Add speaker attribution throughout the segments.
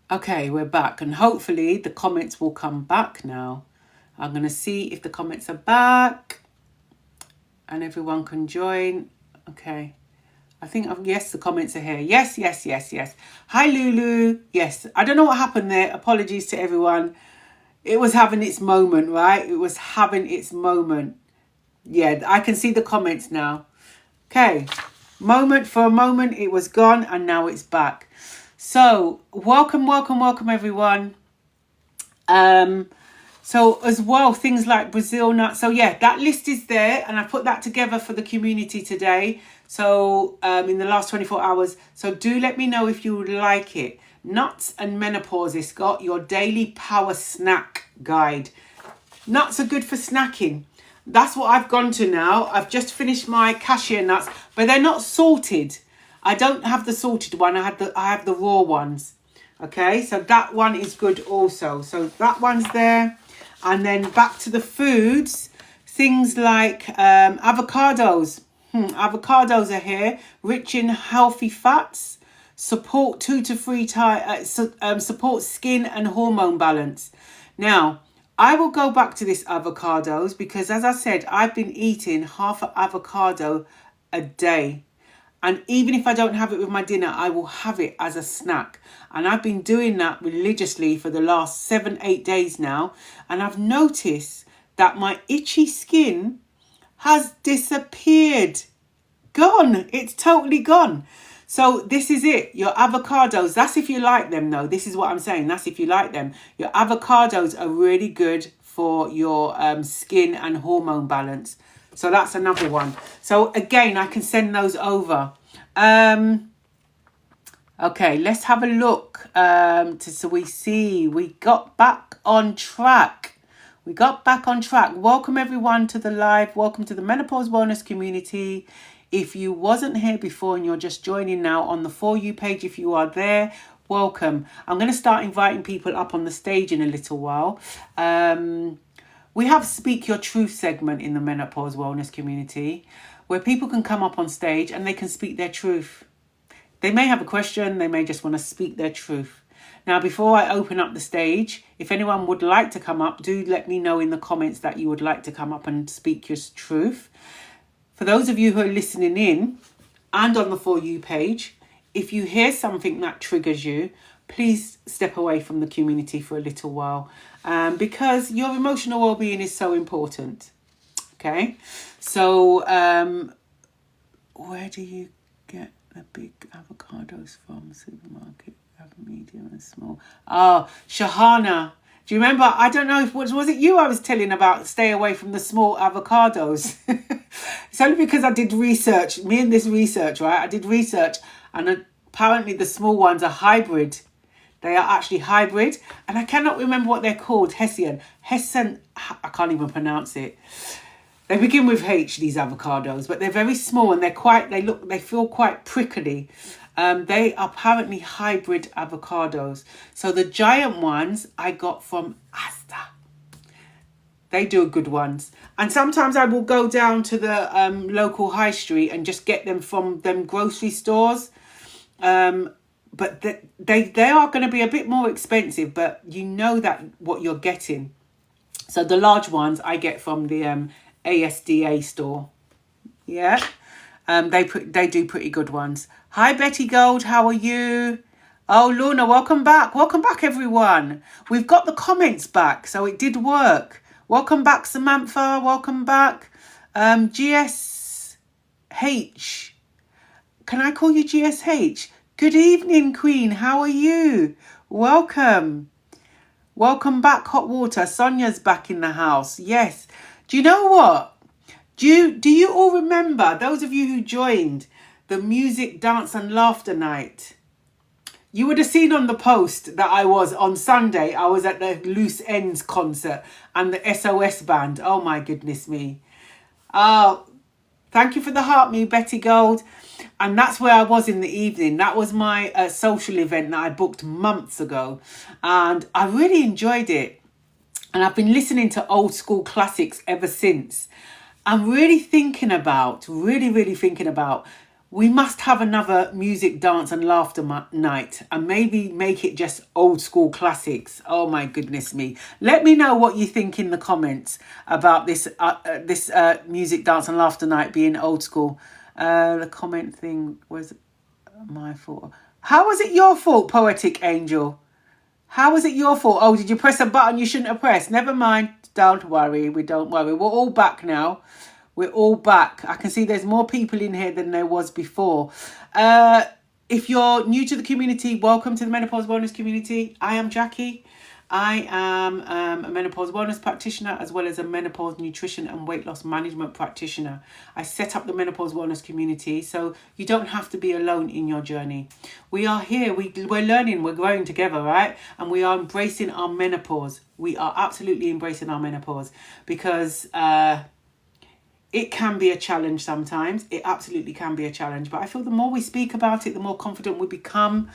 Speaker 1: Okay, we're back, and hopefully the comments will come back now. I'm going to see if the comments are back and everyone can join. Okay. I think, yes, the comments are here. Yes, yes, yes, yes. Hi, Lulu. Yes. I don't know what happened there. Apologies to everyone. It was having its moment, right? It was having its moment. Yeah, I can see the comments now. Okay. Moment for a moment, it was gone, and now it's back. So, welcome, welcome, welcome, everyone. So as well, things like Brazil nuts. So yeah, that list is there, and I put that together for the community today. So in the last 24 hours. So do let me know if you would like it. Nuts and menopause. It's got your daily power snack guide. Nuts are good for snacking. That's what I've gone to now. I've just finished my cashew nuts, but they're not salted. I don't have the salted one. I have the raw ones. Okay, so that one is good also. So that one's there. And then back to the foods. Things like avocados. Avocados are here, rich in healthy fats, support 2 to 3 times, support skin and hormone balance. Now, I will go back to this avocados because, as I said, I've been eating half an avocado a day. And even if I don't have it with my dinner, I will have it as a snack. And I've been doing that religiously for the last 7-8 days now. And I've noticed that my itchy skin has disappeared. Gone. It's totally gone. So this is it. Your avocados, that's if you like them though. This is what I'm saying. That's if you like them. Your avocados are really good for your skin and hormone balance. So that's another one. So again, I can send those over. Okay, let's have a look. So we see we got back on track. We got back on track. Welcome everyone to the live. Welcome to the Menopause Wellness community. If you wasn't here before and you're just joining now on the For You page, if you are there, welcome. I'm going to start inviting people up on the stage in a little while. We have Speak Your Truth segment in the Menopause Wellness community where people can come up on stage and they can speak their truth. They may have a question, they may just want to speak their truth. Now, before I open up the stage, if anyone would like to come up, do let me know in the comments that you would like to come up and speak your truth. For those of you who are listening in and on the For You page, if you hear something that triggers you, please step away from the community for a little while because your emotional well-being is so important. Okay, so where do you get the big avocados from? Supermarket, medium and small. Oh, Shahana. Do you remember? I don't know if was it you I was telling about stay away from the small avocados. It's only because I did research. Me and this research, right? I did research and apparently the small ones are hybrid. They are actually hybrid. And I cannot remember what they're called. Hessen. I can't even pronounce it. They begin with H, these avocados, but they're very small and they feel quite prickly. They are apparently hybrid avocados. So the giant ones I got from Asda. They do good ones. And sometimes I will go down to the local high street and just get them from them grocery stores. But they are going to be a bit more expensive, but you know that what you're getting. So the large ones I get from the ASDA store. Yeah. They do pretty good ones. Hi, Betty Gold. How are you? Oh, Lorna, welcome back. Welcome back, everyone. We've got the comments back, so it did work. Welcome back, Samantha. Welcome back. GSH. Can I call you GSH? Good evening, Queen. How are you? Welcome. Welcome back, Hot Water. Sonia's back in the house. Yes. Do you know what? Do you all remember, those of you who joined the music, dance and laughter night? You would have seen on the post that I was on Sunday. I was at the Loose Ends concert and the SOS band. Oh my goodness me. Oh, thank you for the heart, me Betty Gold. And that's where I was in the evening. That was my social event that I booked months ago. And I really enjoyed it. And I've been listening to old school classics ever since. I'm really thinking about, we must have another music, dance and laughter night, and maybe make it just old school classics. Oh my goodness me. Let me know what you think in the comments about this music, dance and laughter night being old school. The comment thing was my fault. How was it your fault, Poetic Angel? How was it your fault? Oh, did you press a button you shouldn't have pressed? Never mind. Don't worry. Don't worry. We're all back now. We're all back. I can see there's more people in here than there was before. If you're new to the community, welcome to the Menopause Wellness community. I am Jackie. I am a menopause wellness practitioner as well as a menopause nutrition and weight loss management practitioner. I set up the menopause wellness community so you don't have to be alone in your journey. We are here, we're learning, we're growing together, right? And we are embracing our menopause. We are absolutely embracing our menopause because it can be a challenge sometimes. It absolutely can be a challenge. But I feel the more we speak about it, the more confident we become.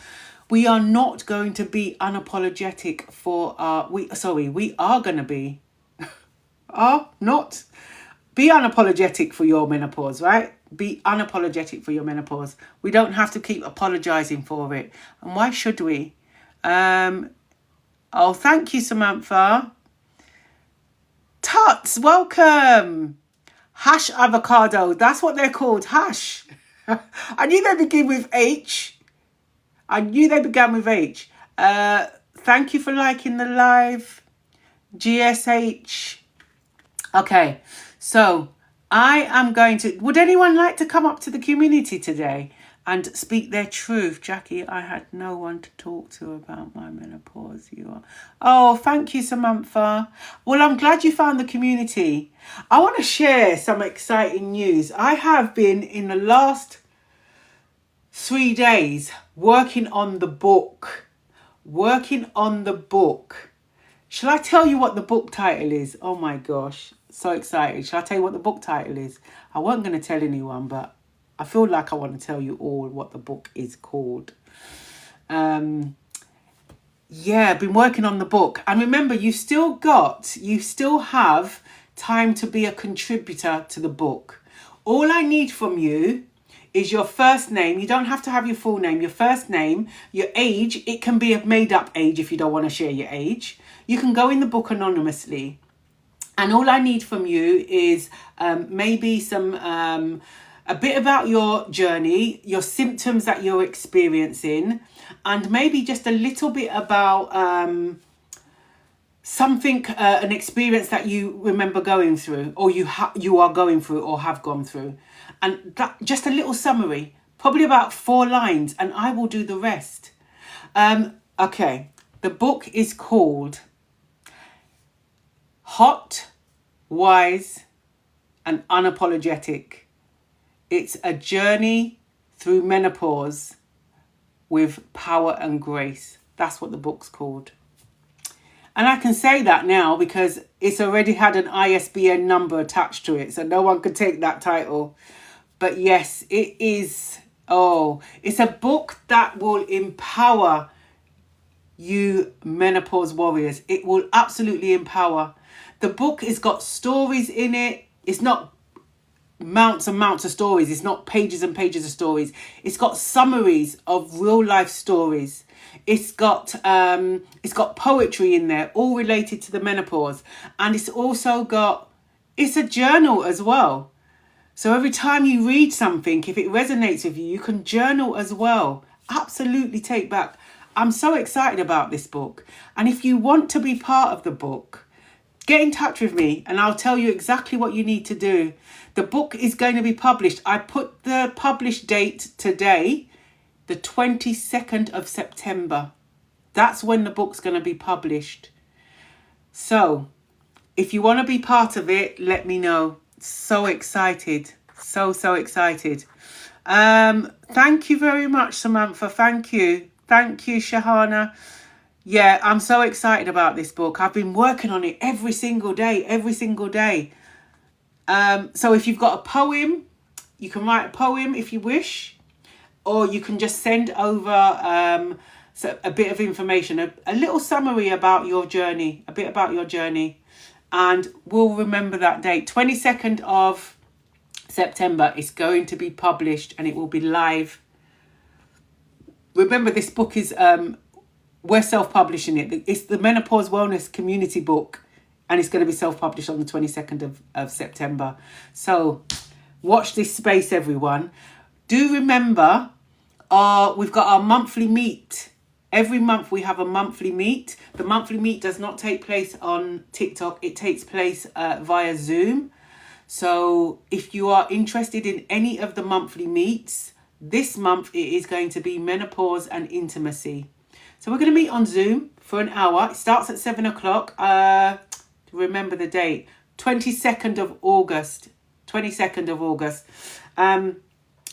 Speaker 1: We are not going to be unapologetic for we are going to be not be unapologetic for your menopause, right? Be unapologetic for your menopause. We don't have to keep apologizing for it. And why should we? Thank you, Samantha. Tuts, welcome. Hash avocado. That's what they're called. Hash. I knew they begin with H. Thank you for liking the live. GSH. Okay. So I am going to... Would anyone like to come up to the community today and speak their truth? Jackie, I had no one to talk to about my menopause. You are. Oh, thank you, Samantha. Well, I'm glad you found the community. I want to share some exciting news. I have been in the last 3 days working on the book. Shall I tell you what the book title is? Oh my gosh, so excited. Shall I tell you what the book title is? I wasn't going to tell anyone, but I feel like I want to tell you all what the book is called. I've been working on the book. And remember, you still have time to be a contributor to the book. All I need from you is your first name. You don't have to have your full name. Your first name, your age. It can be a made-up age if you don't want to share your age. You can go in the book anonymously. And all I need from you is maybe some... a bit about your journey, your symptoms that you're experiencing, and maybe just a little bit about something, an experience that you remember going through, or you are going through or have gone through. And that, just a little summary, probably about 4 lines, and I will do the rest. Okay, the book is called Hot, Wise, and Unapologetic. It's a journey through menopause with power and grace. That's what the book's called. And I can say that now because it's already had an ISBN number attached to it, so no one could take that title. But yes, it is. It's a book that will empower you menopause warriors. It will absolutely empower. The book has got stories in it. It's not mounts and mounts of stories. It's not pages and pages of stories. It's got summaries of real life stories. It's got poetry in there, all related to the menopause. And it's also it's a journal as well. So every time you read something, if it resonates with you, you can journal as well. Absolutely take back. I'm so excited about this book. And if you want to be part of the book, get in touch with me and I'll tell you exactly what you need to do. The book is going to be published. I put the published date today, the 22nd of September. That's when the book's going to be published. So if you want to be part of it, let me know. So excited. So excited. Thank you very much, Samantha. Thank you, Shahana. Yeah, I'm so excited about this book. I've been working on it every single day. So if you've got a poem, you can write a poem if you wish, or you can just send over a bit of information, a little summary about your journey, and we'll remember that date, 22nd of September, it's going to be published and it will be live. Remember, this book is, we're self-publishing it. It's the Menopause Wellness Community book, and it's going to be self-published on the 22nd of September. So watch this space, everyone. Do remember, we've got our monthly meet. Every month we have a monthly meet. The monthly meet does not take place on TikTok. It takes place via Zoom. So if you are interested in any of the monthly meets, this month it is going to be menopause and intimacy. So we're going to meet on Zoom for an hour. It starts at 7 o'clock. Remember the date, 22nd of August. 22nd of August.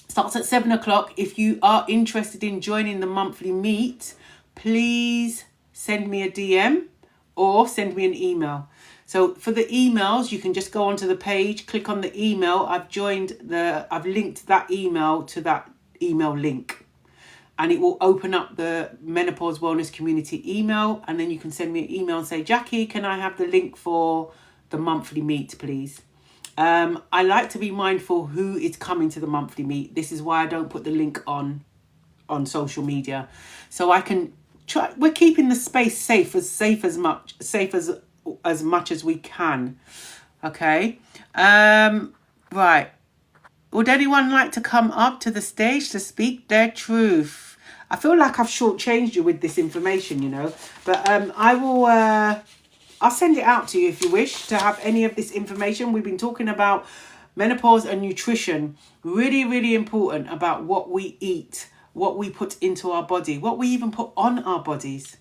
Speaker 1: Starts at 7 o'clock. If you are interested in joining the monthly meet, please send me a DM or send me an email. So for the emails, you can just go onto the page, click on the email. I've linked that email to that email link, and it will open up the Menopause Wellness Community email. And then you can send me an email and say, Jackie, can I have the link for the monthly meet, please? I like to be mindful who is coming to the monthly meet. This is why I don't put the link on social media. So I can try, we're keeping the space safe as much as we can. Okay. Right. Would anyone like to come up to the stage to speak their truth? I feel like I've shortchanged you with this information, you know, but I will, I'll send it out to you if you wish to have any of this information. We've been talking about menopause and nutrition. Really, really important about what we eat, what we put into our body, what we even put on our bodies.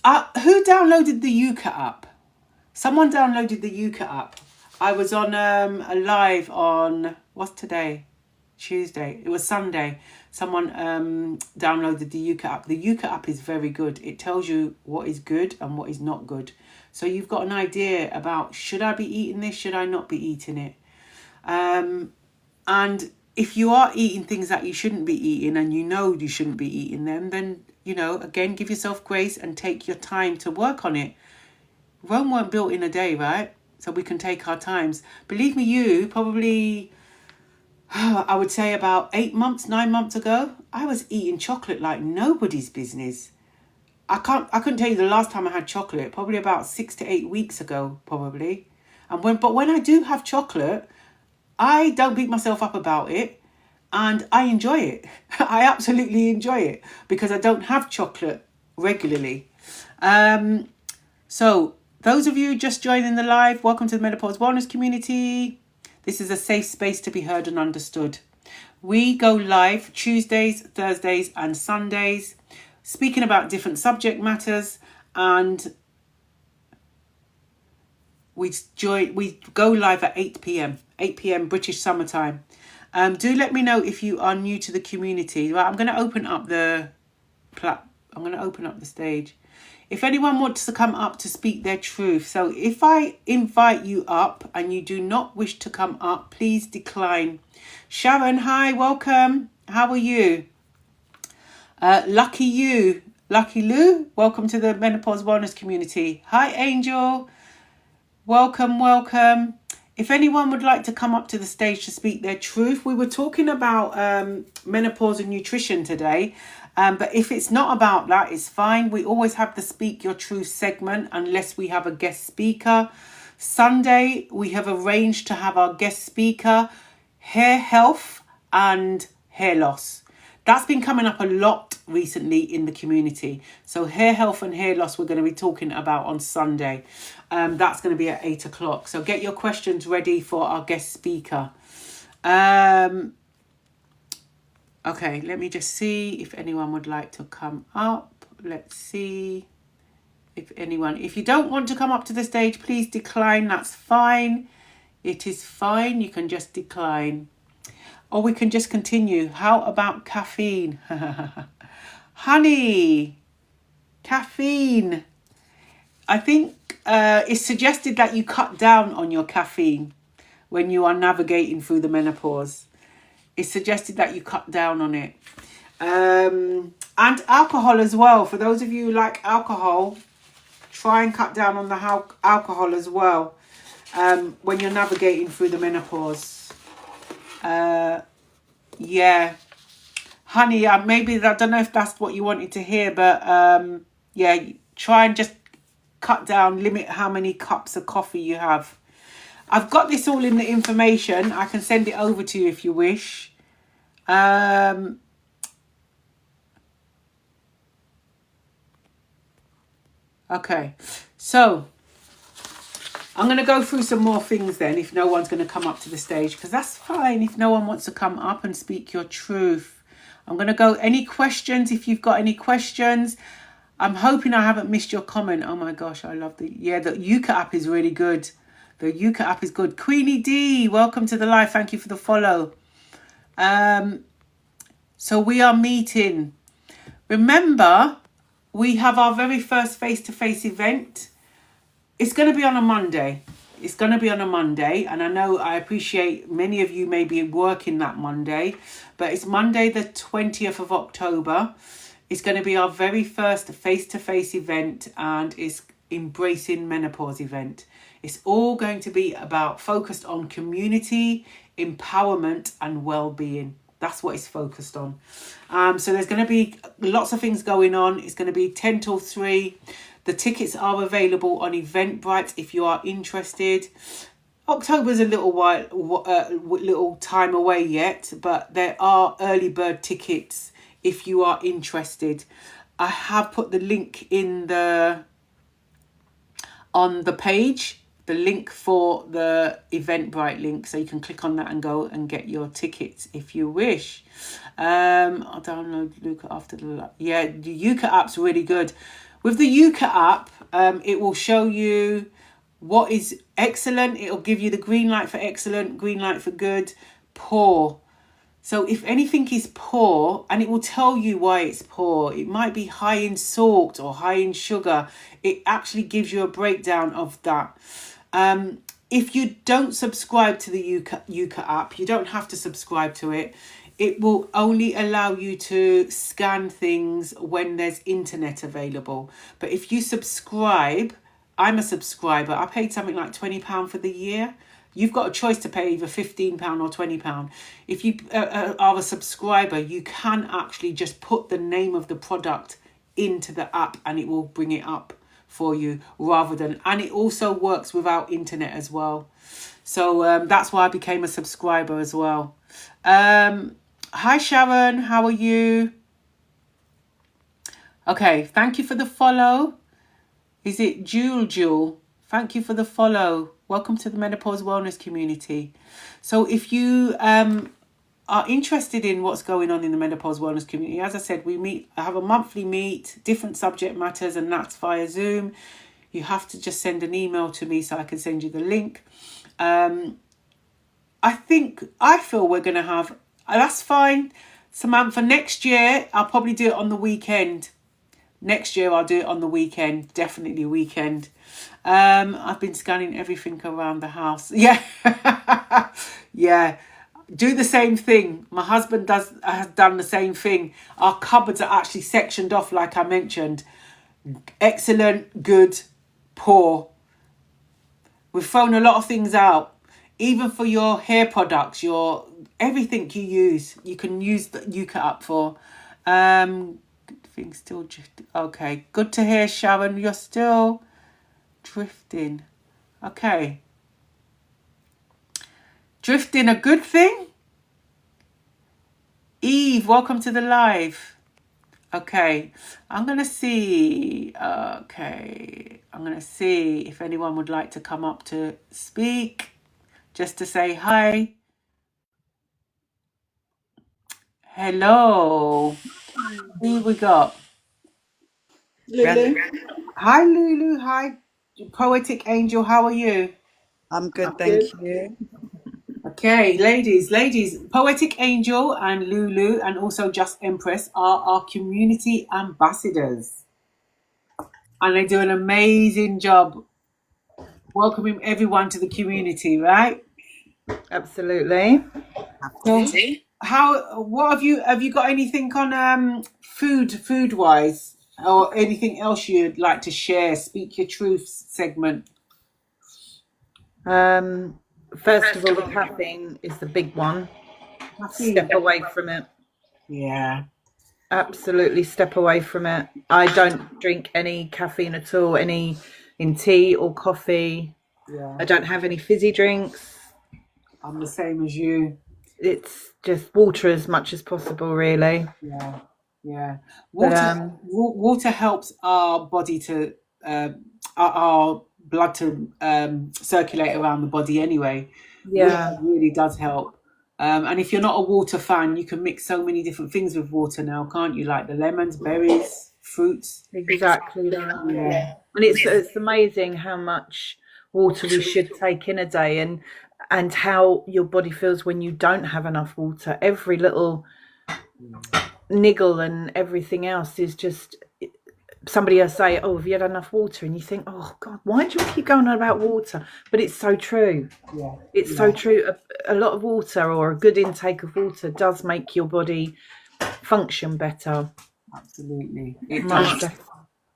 Speaker 1: Who downloaded the Yuka app? Someone downloaded the Yuka app. I was on a live on, what's today? Tuesday. It was Sunday. Someone downloaded the Yuka app. The Yuka app is very good. It tells you what is good and what is not good. So you've got an idea about, should I be eating this? Should I not be eating it? And if you are eating things that you shouldn't be eating and you know you shouldn't be eating them, then, you know, again, give yourself grace and take your time to work on it. Rome weren't built in a day, right? So we can take our times. Believe me, probably, I would say about 9 months ago, I was eating chocolate like nobody's business. I couldn't tell you the last time I had chocolate, probably about 6 to 8 weeks ago, probably. But when I do have chocolate, I don't beat myself up about it, and I enjoy it. I absolutely enjoy it because I don't have chocolate regularly. So those of you just joining the live, welcome to the Menopause Wellness Community. This is a safe space to be heard and understood. We go live Tuesdays, Thursdays and Sundays, speaking about different subject matters, and we go live at 8 p.m. British summertime. Do let me know if you are new to the community. Right, I'm going to open up the stage. If anyone wants to come up to speak their truth, so if I invite you up and you do not wish to come up, please decline. Sharon, hi, welcome. How are you? Lucky Lou, welcome to the Menopause Wellness Community. Hi, Angel. Welcome. If anyone would like to come up to the stage to speak their truth, we were talking about menopause and nutrition today. But if it's not about that, it's fine. We always have the Speak Your Truth segment unless we have a guest speaker. Sunday, we have arranged to have our guest speaker, hair health and hair loss. That's been coming up a lot recently in the community. So hair health and hair loss we're going to be talking about on Sunday. That's going to be at 8 o'clock. So get your questions ready for our guest speaker. Okay, let me just see if anyone would like to come up. Let's see if you don't want to come up to the stage, please decline. That's fine. It is fine. You can just decline. Or we can just continue. How about caffeine? Honey, caffeine. I think it's suggested that you cut down on your caffeine when you are navigating through the menopause. It's suggested that you cut down on it. And alcohol as well. For those of you who like alcohol, try and cut down on the alcohol as well. when you're navigating through the menopause. Yeah, honey, maybe I don't know if that's what you wanted to hear, but yeah, try and just cut down, limit how many cups of coffee you have. I've got this all in the information. I can send it over to you if you wish. Okay, so I'm going to go through some more things then, if no one's going to come up to the stage, because that's fine if no one wants to come up and speak your truth. I'm going to go, any questions, if you've got any questions. I'm hoping I haven't missed your comment. Oh my gosh, I love the Yuka app is really good. The Yuka app is good. Queenie D, welcome to the live. Thank you for the follow. So we are meeting. Remember, we have our very first face-to-face event. It's going to be on a Monday. It's going to be on a Monday. And I appreciate many of you may be working that Monday. But it's Monday the 20th of October. It's going to be our very first face-to-face event. And it's Embracing Menopause event. It's all going to be focused on community, empowerment and well-being. That's what it's focused on. So there's going to be lots of things going on. It's going to be 10 till 3. The tickets are available on Eventbrite if you are interested. October's a little time away yet, but there are early bird tickets if you are interested. I have put the link on the page. The link for the Eventbrite link, so you can click on that and go and get your tickets if you wish. I'll download Yuka after the the Yuka app's really good. With the Yuka app, it will show you what is excellent. It'll give you the green light for excellent, green light for good, poor. So if anything is poor, and it will tell you why it's poor, it might be high in salt or high in sugar. It actually gives you a breakdown of that. If you don't subscribe to the Yuka app, you don't have to subscribe to it. It will only allow you to scan things when there's internet available. But if you subscribe, I'm a subscriber. I paid something like £20 for the year. You've got a choice to pay either £15 or £20. If you are a subscriber, you can actually just put the name of the product into the app and it will bring it up for you and it also works without internet as well. So that's why I became a subscriber as well. Hi Sharon, how are you? Okay, thank you for the follow. Is it Jewel? Thank you for the follow. Welcome to the Menopause Wellness community. So if you are interested in what's going on in the Menopause Wellness community, as I said, I have a monthly meet, different subject matters, and that's via Zoom. You have to just send an email to me so I can send you the link. I feel we're going to have, that's fine, Samantha, next year, I'll probably do it on the weekend. Next year, I'll do it on the weekend, definitely weekend. I've been scanning everything around the house. Yeah, yeah. Do the same thing. My husband has done the same thing. Our cupboards are actually sectioned off, like I mentioned. Excellent, good, poor. We've thrown a lot of things out. Even for your hair products, everything you use, you can use the Yuka app for. Things still drifting. Okay, good to hear, Sharon. You're still drifting. Okay. Drifting a good thing? Eve, welcome to the live. Okay, I'm going to see. Okay, I'm going to see if anyone would like to come up to speak. Just to say hi. Hello. Who we got?
Speaker 2: Lulu.
Speaker 1: Hi, Lulu. Hi, Poetic Angel. How are you?
Speaker 2: I'm good,
Speaker 1: Good.
Speaker 2: thank you.
Speaker 1: Okay, ladies, Poetic Angel and Lulu and also Just Empress are our community ambassadors. And they do an amazing job welcoming everyone to the community, right?
Speaker 2: Absolutely. Have
Speaker 1: So
Speaker 2: to.
Speaker 1: what have you got anything on food wise or anything else you'd like to share? Speak your truth segment.
Speaker 2: Um, First of all, the caffeine is the big one.
Speaker 1: Caffeine.
Speaker 2: Step away from it.
Speaker 1: Yeah.
Speaker 2: Absolutely step away from it. I don't drink any caffeine at all, any in tea or coffee.
Speaker 1: Yeah.
Speaker 2: I don't have any fizzy drinks.
Speaker 1: I'm the same as you.
Speaker 2: It's just water as much as possible, really.
Speaker 1: Yeah. Yeah.
Speaker 2: But
Speaker 1: Water helps our body to our blood to circulate around the body anyway. Water
Speaker 2: yeah,
Speaker 1: really does help. And if you're not a water fan, you can mix so many different things with water now, can't you? Like the lemons, berries, fruits.
Speaker 2: exactly that.
Speaker 1: Yeah.
Speaker 2: And it's amazing how much water we should take in a day, and how your body feels when you don't have enough water. Every little niggle and everything else is just somebody will say, "Oh, have you had enough water?" And you think, "Oh God, why do you keep going on about water?" But it's so true.
Speaker 1: Yeah.
Speaker 2: It's so true. A lot of water, or a good intake of water, does make your body function better.
Speaker 1: Absolutely. It
Speaker 2: Much
Speaker 1: does.
Speaker 2: better.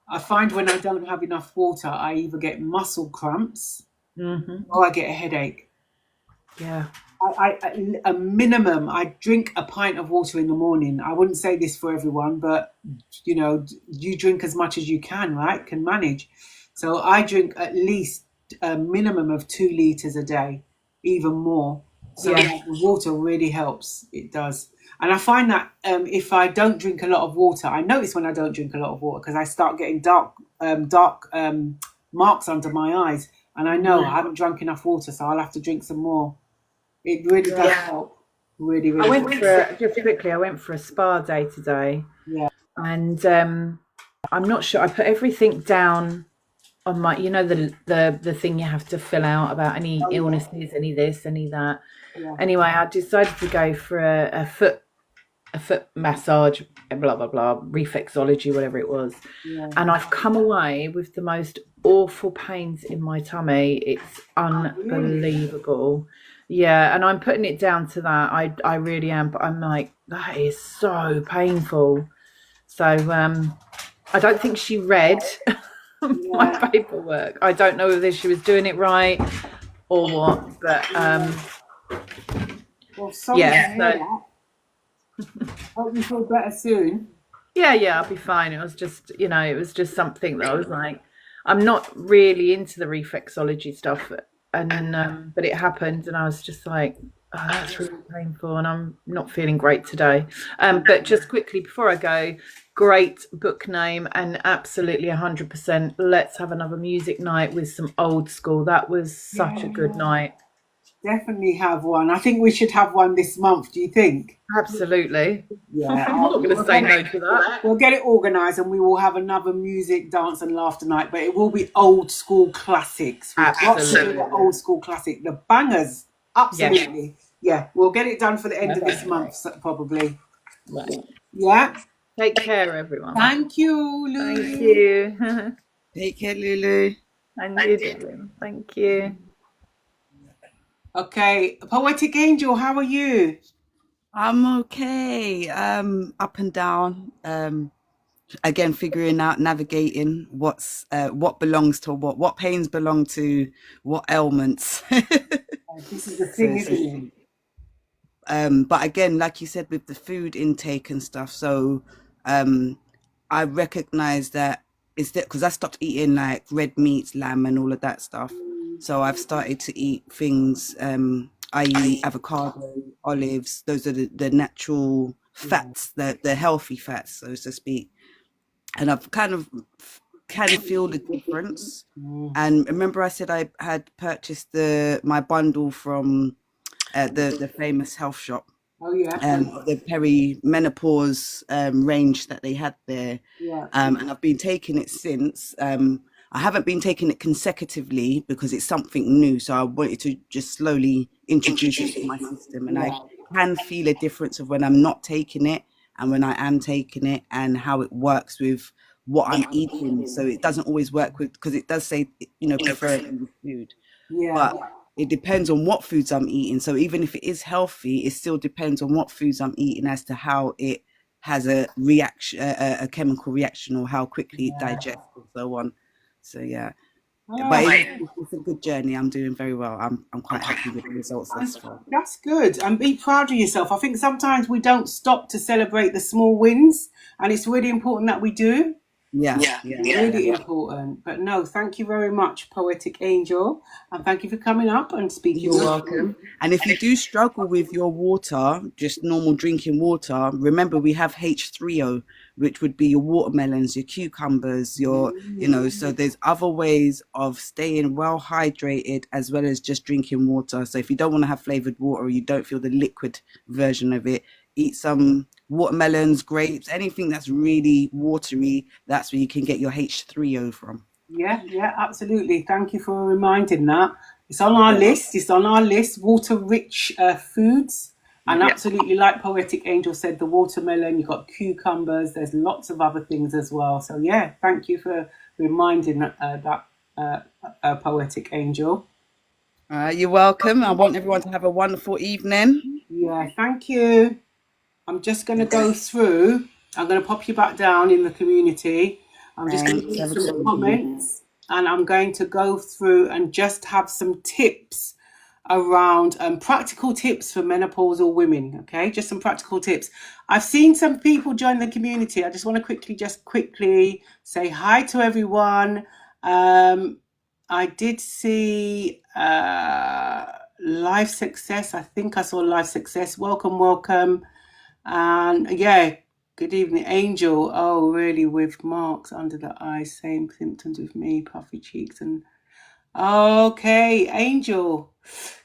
Speaker 1: I find when I don't have enough water, I either get muscle cramps
Speaker 2: Hmm.
Speaker 1: or I get a headache.
Speaker 2: Yeah.
Speaker 1: A minimum, I drink a pint of water in the morning. I wouldn't say this for everyone, but you drink as much as you can, right? Can manage. So I drink at least a minimum of 2 liters a day, even more. So
Speaker 2: Yeah.
Speaker 1: yeah, the water really helps. It does. And I find that if I don't drink a lot of water, I notice when I don't drink a lot of water because I start getting dark marks under my eyes, and I know I haven't drunk enough water, so I'll have to drink some more. It really does help. Really,
Speaker 2: I
Speaker 1: really
Speaker 2: went
Speaker 1: does.
Speaker 2: for just quickly. I went for a spa day today,
Speaker 1: Yeah.
Speaker 2: and I'm not sure. I put everything down on my, the thing you have to fill out about any
Speaker 1: Oh, yeah.
Speaker 2: illnesses, any this, any that.
Speaker 1: Yeah.
Speaker 2: Anyway, I decided to go for a foot massage, blah blah blah, reflexology, whatever it was,
Speaker 1: Yeah.
Speaker 2: and I've come away with the most awful pains in my tummy. It's
Speaker 1: Really?
Speaker 2: unbelievable. Yeah, and I'm putting it down to that. I really am, but I'm like, that is so painful. So I don't think she read my
Speaker 1: Yeah.
Speaker 2: paperwork. I don't know whether she was doing it right or what, but
Speaker 1: Well, sorry to
Speaker 2: yeah,
Speaker 1: hear
Speaker 2: so
Speaker 1: that. Hope you feel better soon.
Speaker 2: yeah, I'll be fine. It was just something that I was like, I'm not really into the reflexology stuff, and then but it happened, and I was just like, oh, that's really painful, and I'm not feeling great today. But just quickly before I go, great book name, and absolutely 100%. Let's have another music night with some old school. That was such a good
Speaker 1: Yeah.
Speaker 2: night.
Speaker 1: Definitely have one. I think we should have one this month. Do you think?
Speaker 2: Absolutely.
Speaker 1: Yeah.
Speaker 2: I'm not going to say no to that.
Speaker 1: We'll get it organised and we will have another music, dance, and laughter night. But it will be old school classics. We've got to do
Speaker 2: Absolutely.
Speaker 1: the old school classic, the bangers. Absolutely. Yeah. We'll get it done for the end of this month, probably.
Speaker 2: Right.
Speaker 1: Yeah.
Speaker 2: Take care, everyone.
Speaker 1: Thank you,
Speaker 2: Thank
Speaker 1: Lulu.
Speaker 2: you. Take care, Lulu. And you, darling. Thank you.
Speaker 1: Okay. Poetic Angel, how are you?
Speaker 3: I'm okay. Up and down. Again, figuring out, navigating what belongs to what pains belong to what ailments.
Speaker 1: This is the thing, isn't it?
Speaker 3: But again, like you said, with the food intake and stuff, so I recognize that is that because I stopped eating like red meats, lamb, and all of that stuff. So I've started to eat things, i.e., avocado, olives. Those are the natural fats, the healthy fats, so to speak. And I've kind of can feel the difference. And remember, I said I had purchased my bundle from the famous health shop.
Speaker 1: Oh, yeah.
Speaker 3: The peri-menopause range that they had there.
Speaker 1: Yeah.
Speaker 3: And I've been taking it since. I haven't been taking it consecutively because it's something new. So I wanted to just slowly introduce it to my system. And I can feel a difference of when I'm not taking it and when I am taking it, and how it works with what I'm eating. So it doesn't always work with, because it does say, prefer it with food.
Speaker 1: Yeah.
Speaker 3: But it depends on what foods I'm eating. So even if it is healthy, it still depends on what foods I'm eating as to how it has a reaction, a chemical reaction, or how quickly it digests, and so on. So yeah. But
Speaker 1: Oh,
Speaker 3: it's a good journey. I'm doing very well. I'm quite happy with the results thus far.
Speaker 1: that's good. And be proud of yourself. I think sometimes we don't stop to celebrate the small wins, and it's really important that we do.
Speaker 3: Yeah, yeah, yeah.
Speaker 1: Really important. But no, thank you very much, Poetic Angel. And thank you for coming up and speaking
Speaker 3: You're
Speaker 1: your
Speaker 3: welcome. And if you do struggle with your water, just normal drinking water, remember we have H3O, which would be your watermelons, your cucumbers, so there's other ways of staying well hydrated as well as just drinking water. So if you don't want to have flavored water or you don't feel the liquid version of it, eat some watermelons, grapes, anything that's really watery. That's where you can get your H3O from.
Speaker 1: Yeah, absolutely. Thank you for reminding that. It's on our list. It's on our list. Water-rich foods, and
Speaker 3: Yeah.
Speaker 1: absolutely, like Poetic Angel said, the watermelon. You've got cucumbers. There's lots of other things as well. So yeah, thank you for reminding that, Poetic Angel.
Speaker 3: You're welcome. I want everyone to have a wonderful evening.
Speaker 1: Yeah, thank you. I'm just going to go through. I'm going to pop you back down in the community. I'm just going to
Speaker 3: Thanks.
Speaker 1: read
Speaker 3: Have a
Speaker 1: some
Speaker 3: good evening.
Speaker 1: comments, and I'm going to go through and just have some tips around practical tips for menopausal women. Okay, just some practical tips. I've seen some people join the community. I just want to quickly say hi to everyone. I did see Life Success. I think I saw Life Success. Welcome. And yeah, good evening, Angel. Oh, really? With marks under the eyes, same symptoms with me, puffy cheeks, and okay, Angel.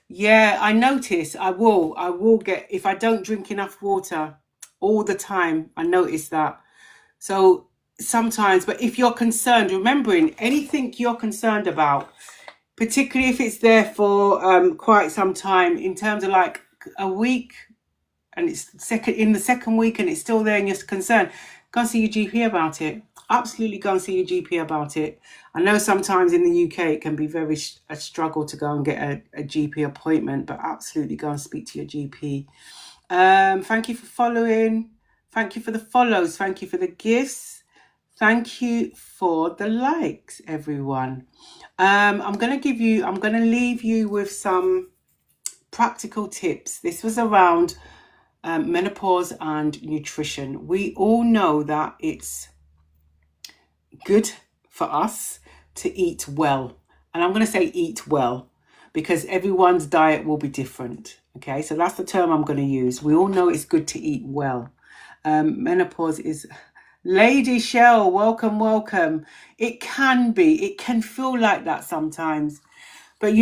Speaker 1: Yeah, I notice. I will get if I don't drink enough water all the time. I notice that. So sometimes, but if you're concerned, remembering anything you're concerned about, particularly if it's there for quite some time, in terms of like a week, and it's in the second week and it's still there and you're concerned, go and see your GP about it. Absolutely go and see your GP about it. I know sometimes in the UK it can be a struggle to go and get a GP appointment, but absolutely go and speak to your GP. Thank you for following. Thank you for the follows. Thank you for the gifts. Thank you for the likes, everyone. I'm going to leave you with some practical tips. This was around menopause and nutrition. We all know that it's good for us to eat well. And I'm going to say eat well because everyone's diet will be different. Okay, so that's the term I'm going to use. We all know it's good to eat well. Menopause is... Lady Shell, welcome. It can feel like that sometimes. But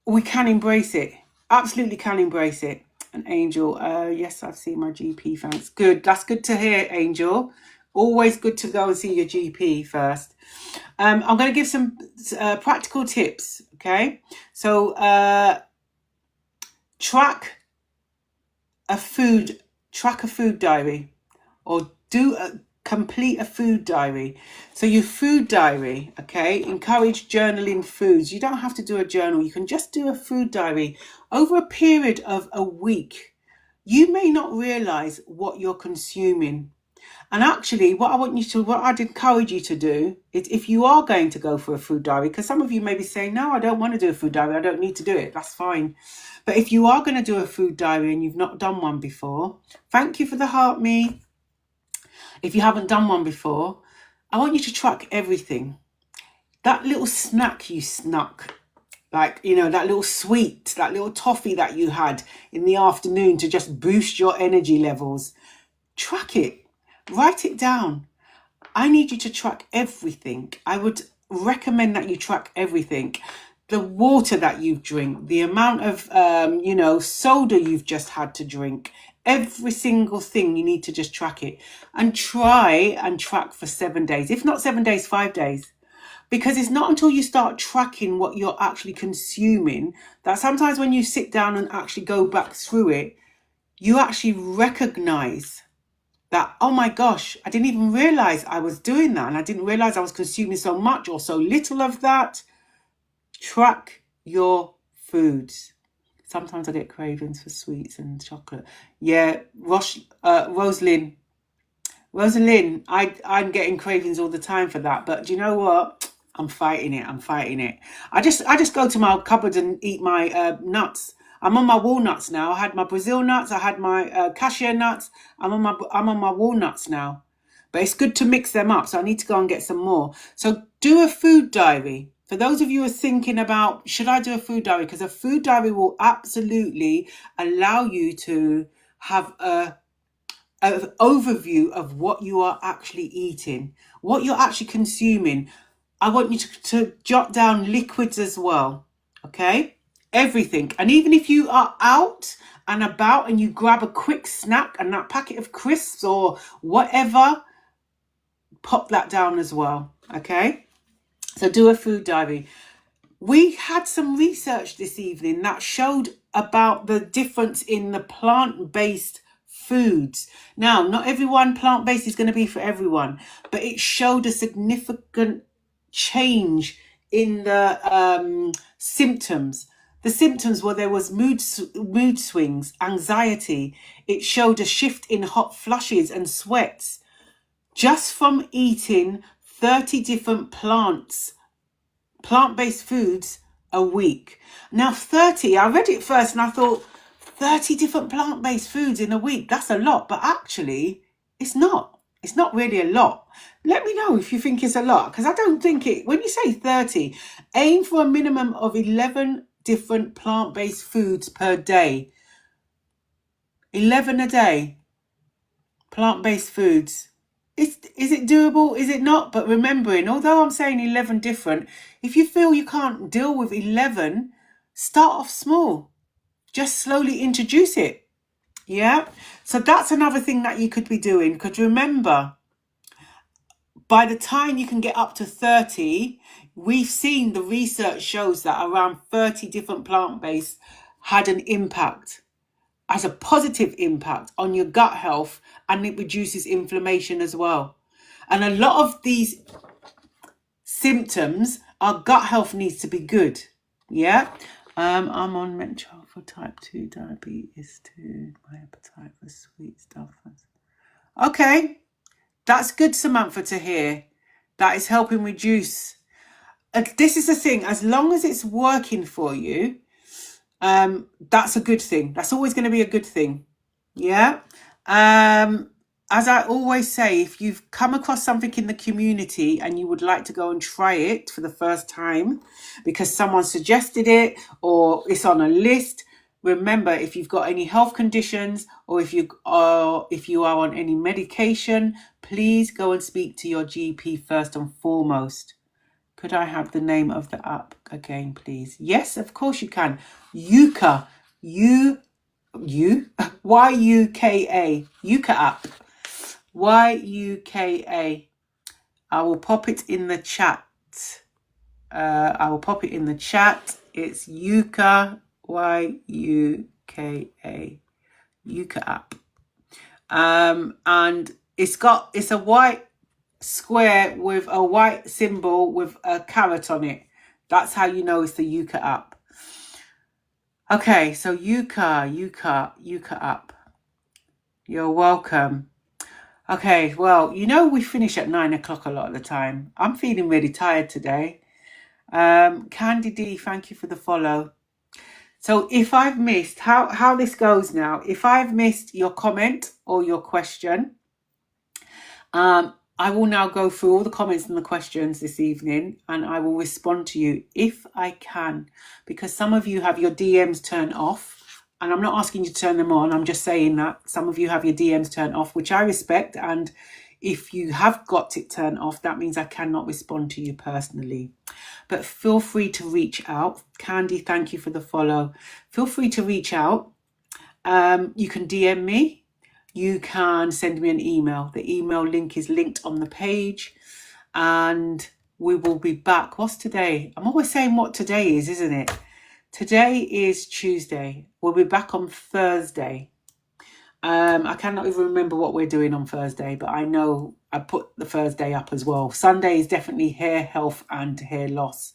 Speaker 1: we can embrace it. Absolutely can embrace it. An Angel, yes, I've seen my GP, thanks. Good, that's good to hear, Angel. Always good to go and see your GP first. I'm going to give some practical tips, okay? So track a food diary, or complete a food diary. So your food diary, okay, encourage journaling foods. You don't have to do a journal. You can just do a food diary over a period of a week. You may not realize what you're consuming. And actually, what I'd encourage you to do is, if you are going to go for a food diary, because some of you may be saying, no, I don't want to do a food diary. I don't need to do it. That's fine. But if you are going to do a food diary and you've not done one before, thank you for the heart, me. If you haven't done one before, I want you to track everything. That little snack you snuck, like, that little sweet, that little toffee that you had in the afternoon to just boost your energy levels, track it. Write it down. I need you to track everything. I would recommend that you track everything. The water that you drink, the amount of, soda you've just had to drink, every single thing, you need to just track it. And try and track for 7 days. If not 7 days, 5 days. Because it's not until you start tracking what you're actually consuming that sometimes when you sit down and actually go back through it, you actually recognize that, oh my gosh, I didn't even realize I was doing that. And I didn't realize I was consuming so much or so little of that. Track your foods. Sometimes I get cravings for sweets and chocolate. Yeah, Rosalind, I'm getting cravings all the time for that. But do you know what? I'm fighting it. I'm fighting it. I just go to my cupboard and eat my nuts. I'm on my walnuts now. I had my Brazil nuts. I had my cashew nuts. I'm on my walnuts now. But it's good to mix them up. So I need to go and get some more. So do a food diary. For those of you who are thinking about, should I do a food diary? Because a food diary will absolutely allow you to have an overview of what you are actually eating, what you're actually consuming. I want you to jot down liquids as well. Okay? Everything. And even if you are out and about and you grab a quick snack and that packet of crisps or whatever, pop that down as well. Okay? So do a food diary. We had some research this evening that showed about the difference in the plant-based foods. Now, not everyone plant-based is going to be for everyone, but it showed a significant change in the symptoms. The symptoms were there was mood swings, anxiety. It showed a shift in hot flushes and sweats just from eating 30 different plant-based foods a week. Now 30, I read it first and I thought 30 different plant-based foods in a week, that's a lot, but actually it's not really a lot. Let me know if you think it's a lot, because I don't think it. When you say 30, aim for a minimum of 11 different plant-based foods per day. 11 a day, plant-based foods. Is it doable? Is it not? But remembering, although I'm saying 11 different, if you feel you can't deal with 11, start off small. Just slowly introduce it. Yeah? So that's another thing that you could be doing. Because remember, by the time you can get up to 30, we've seen the research shows that around 30 different plant-based had an impact, has a positive impact on your gut health, and it reduces inflammation as well. And a lot of these symptoms, our gut health needs to be good. Yeah. I'm on Menopause for type 2 diabetes too. My appetite for sweet stuff. Okay. That's good, Samantha, to hear. That is helping reduce. This is the thing. As long as it's working for you, that's a good thing. That's always going to be a good thing. Yeah. As I always say, if you've come across something in the community and you would like to go and try it for the first time because someone suggested it or it's on a list, remember, if you've got any health conditions or if you are on any medication, please go and speak to your GP first and foremost. Could I have the name of the app again, please? Yes, of course you can. Yuka. Y-U-K-A. Yuka app. Y-U-K-A. I will pop it in the chat. It's Yuka. Y-U-K-A. Yuka app. And it's a white square with a white symbol with a carrot on it. That's how you know it's the Yuka app. Okay, so Yuka app. You're welcome. Okay, well, we finish at 9 o'clock a lot of the time. I'm feeling really tired today. Candy D, thank you for the follow. So if I've missed, how this goes now, if I've missed your comment or your question, I will now go through all the comments and the questions this evening and I will respond to you if I can, because some of you have your DMs turned off and I'm not asking you to turn them on. I'm just saying that some of you have your DMs turned off, which I respect. And if you have got it turned off, that means I cannot respond to you personally. But feel free to reach out. Candy, thank you for the follow. Feel free to reach out. You can DM me. You can send me an email. The email link is linked on the page. And we will be back. What's today? I'm always saying what today is, isn't it? Today is Tuesday. We'll be back on Thursday. I cannot even remember what we're doing on Thursday, but I know I put the Thursday up as well. Sunday is definitely hair health and hair loss.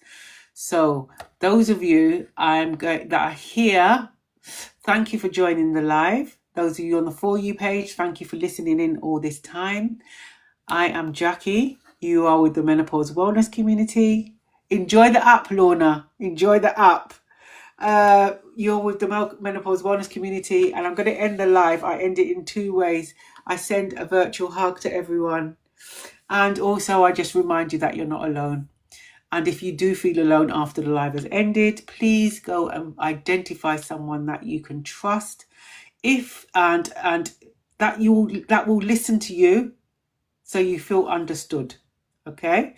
Speaker 1: So those of you that are here, thank you for joining the live. Those of you on the For You page, thank you for listening in all this time. I am Jackie. You are with the Menopause Wellness Community. Enjoy the app, Lorna. Enjoy the app. You're with the Menopause Wellness Community, and I'm going to end the live. I end it in 2 ways. I send a virtual hug to everyone, and also I just remind you that you're not alone. And if you do feel alone after the live has ended, please go and identify someone that you can trust, and that will listen to you, so you feel understood. Okay,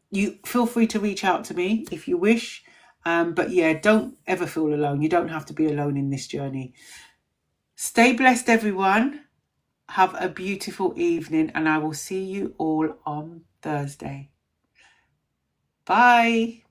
Speaker 1: you feel free to reach out to me if you wish, but yeah, don't ever feel alone. You don't have to be alone in this journey. Stay blessed, everyone. Have a beautiful evening, and I will see you all on Thursday. Bye.